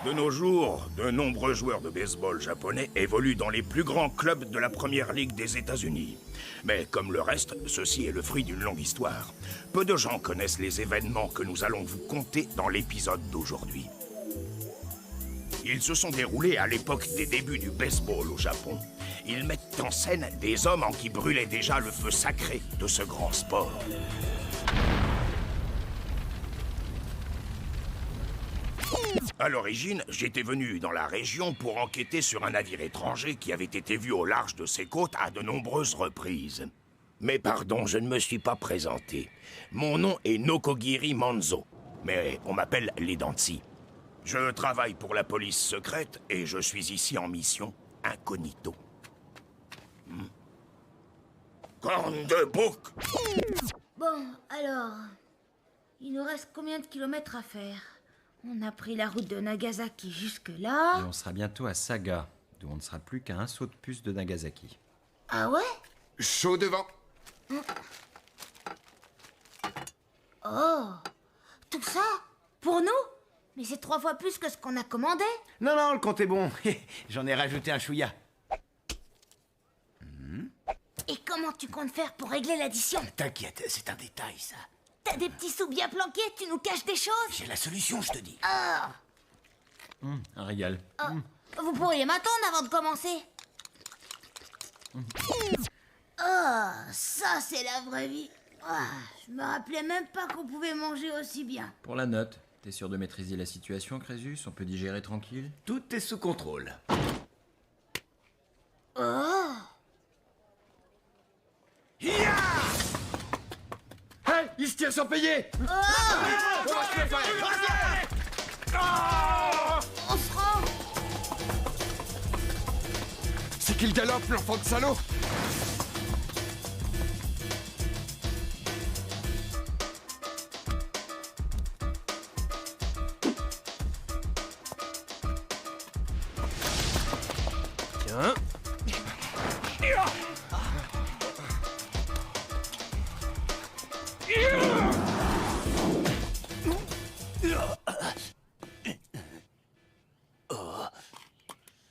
De nos jours, de nombreux joueurs de baseball japonais évoluent dans les plus grands clubs de la première ligue des États-Unis. Mais comme le reste, ceci est le fruit d'une longue histoire. Peu de gens connaissent les événements que nous allons vous conter dans l'épisode d'aujourd'hui. Ils se sont déroulés à l'époque des débuts du baseball au Japon. Ils mettent en scène des hommes en qui brûlait déjà le feu sacré de ce grand sport. À l'origine, j'étais venu dans la région pour enquêter sur un navire étranger qui avait été vu au large de ses côtes à de nombreuses reprises. Mais pardon, je ne me suis pas présenté. Mon nom est Nokogiri Manzo, mais on m'appelle les dents de scie. Je travaille pour la police secrète et je suis ici en mission incognito. Corne de bouc! Bon, alors... Il nous reste combien de kilomètres à faire? On a pris la route de Nagasaki jusque-là... Et on sera bientôt à Saga, d'où on ne sera plus qu'à un saut de puce de Nagasaki. Ah ouais? Chaud devant. Oh! Tout ça? Pour nous? Mais c'est 3 fois plus que ce qu'on a commandé. Non, non, le compte est bon. J'en ai rajouté un chouïa. Et comment tu comptes faire pour régler l'addition? T'inquiète, c'est un détail, ça. T'as des petits sous bien planqués, tu nous caches des choses? J'ai la solution, je te dis. Ah! Un régal. Vous pourriez m'attendre avant de commencer. Oh, ça c'est la vraie vie. Ah, je me rappelais même pas qu'on pouvait manger aussi bien. Pour la note, t'es sûr de maîtriser la situation, Crésus? On peut digérer tranquille? Tout est sous contrôle. Oh! Hey, il se tire sans payer. On se rend! C'est qu'il galope, l'enfant de salaud. Tiens.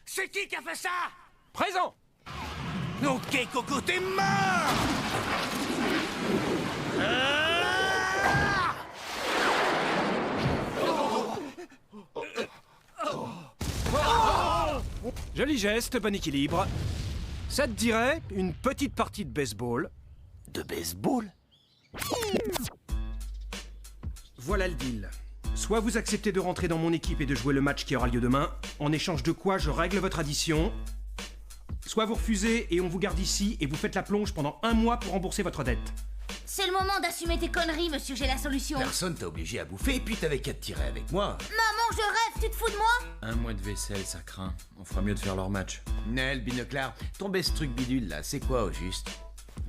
C'est qui a fait ça? Présent. Ok, Coco, t'es mort! Joli geste, bon équilibre. Ça te dirait une petite partie de baseball? De baseball? Voilà le deal. Soit vous acceptez de rentrer dans mon équipe et de jouer le match qui aura lieu demain, en échange de quoi je règle votre addition. Soit vous refusez et on vous garde ici et vous faites la plonge pendant 1 mois pour rembourser votre dette. C'est le moment d'assumer tes conneries, monsieur, j'ai la solution. Personne t'a obligé à bouffer, et puis t'avais qu'à te tirer avec moi. Maman, je rêve, tu te fous de moi? 1 mois de vaisselle, ça craint. On fera mieux de faire leur match. Nel, Binoclar, ton ce truc bidule là, c'est quoi au juste?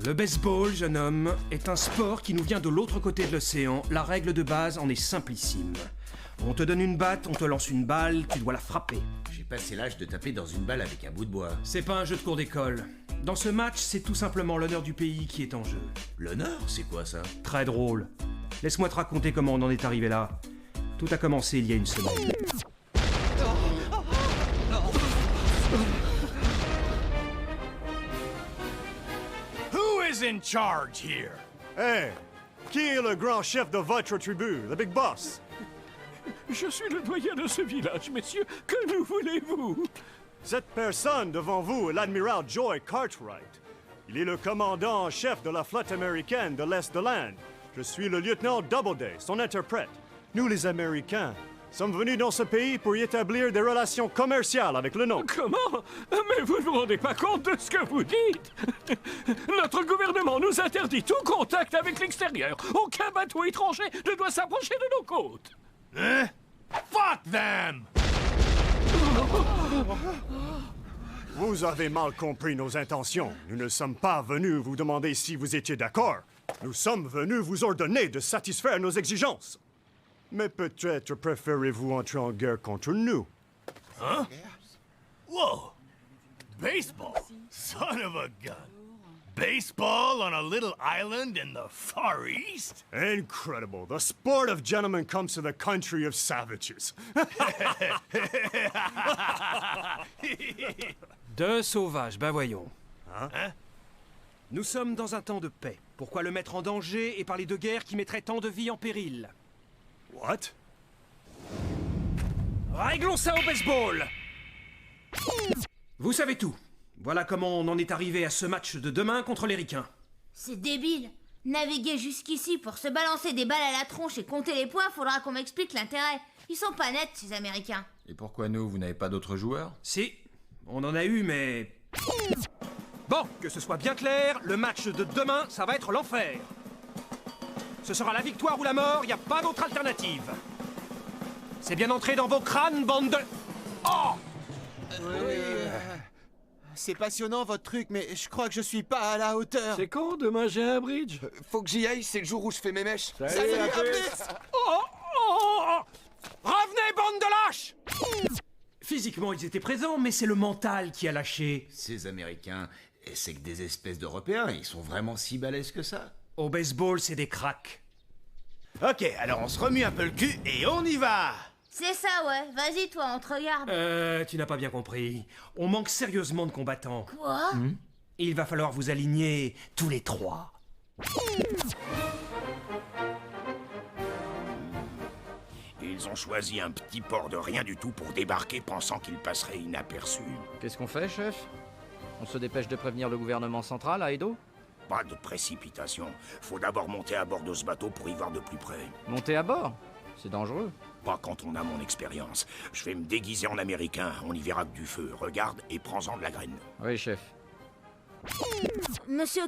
Le baseball, jeune homme, est un sport qui nous vient de l'autre côté de l'océan. La règle de base en est simplissime. On te donne une batte, on te lance une balle, tu dois la frapper. J'ai passé l'âge de taper dans une balle avec un bout de bois. C'est pas un jeu de cours d'école. Dans ce match, c'est tout simplement l'honneur du pays qui est en jeu. L'honneur, c'est quoi ça? Très drôle. Laisse-moi te raconter comment on en est arrivé là. Tout a commencé il y a une semaine. Who is in charge here? Hey! Qui est le grand chef de votre tribu, le Big Boss? Je suis le doyen de ce village, messieurs. Que nous voulez-vous? Cette personne devant vous est l'admiral Joy Cartwright. Il est le commandant en chef de la flotte américaine de l'Est de l'Inde. Je suis le lieutenant Doubleday, son interprète. Nous, les Américains, sommes venus dans ce pays pour y établir des relations commerciales avec le nôtre. Comment? Mais vous ne vous rendez pas compte de ce que vous dites? Notre gouvernement nous interdit tout contact avec l'extérieur. Aucun bateau étranger ne doit s'approcher de nos côtes. Hein? Fuck them! Vous avez mal compris nos intentions. Nous ne sommes pas venus vous demander si vous étiez d'accord. Nous sommes venus vous ordonner de satisfaire nos exigences. Mais peut-être préférez-vous entrer en guerre contre nous. Whoa! Baseball? Son of a gun! Baseball on a little island in the Far East? Incredible. The sport of gentlemen comes to the country of savages. Deux sauvages, ben voyons. Hein? Nous sommes dans un temps de paix. Pourquoi le mettre en danger et parler de guerre qui mettrait tant de vies en péril? What? Réglons ça au baseball! Vous savez tout. Voilà comment on en est arrivé à ce match de demain contre les Ricains. C'est débile. Naviguer jusqu'ici pour se balancer des balles à la tronche et compter les points, faudra qu'on m'explique l'intérêt. Ils sont pas nets, ces Américains. Et pourquoi nous, vous n'avez pas d'autres joueurs? Si, on en a eu, mais... Bon, que ce soit bien clair, le match de demain, ça va être l'enfer. Ce sera la victoire ou la mort, y a pas d'autre alternative. C'est bien entré dans vos crânes, bande de... Oh! C'est passionnant votre truc, mais je crois que je suis pas à la hauteur. C'est quand demain j'ai un bridge? Faut que j'y aille, c'est le jour où je fais mes mèches. Salut, à plus. Oh, oh. Revenez, bande de lâches! Physiquement, ils étaient présents, mais c'est le mental qui a lâché. Ces Américains, c'est que des espèces d'Européens, ils sont vraiment si balèzes que ça? Au baseball, c'est des cracks. Ok, alors on se remue un peu le cul et on y va! C'est ça, ouais. Vas-y, toi, on te regarde. Tu n'as pas bien compris. On manque sérieusement de combattants. Quoi? Il va falloir vous aligner tous les trois. Ils ont choisi un petit port de rien du tout pour débarquer pensant qu'ils passeraient inaperçus. Qu'est-ce qu'on fait, chef? On se dépêche de prévenir le gouvernement central à Edo? Pas de précipitation. Faut d'abord monter à bord de ce bateau pour y voir de plus près. Monter à bord? C'est dangereux. Pas quand on a mon expérience. Je vais me déguiser en américain, on y verra que du feu. Regarde et prends-en de la graine. Oui, chef. Monsieur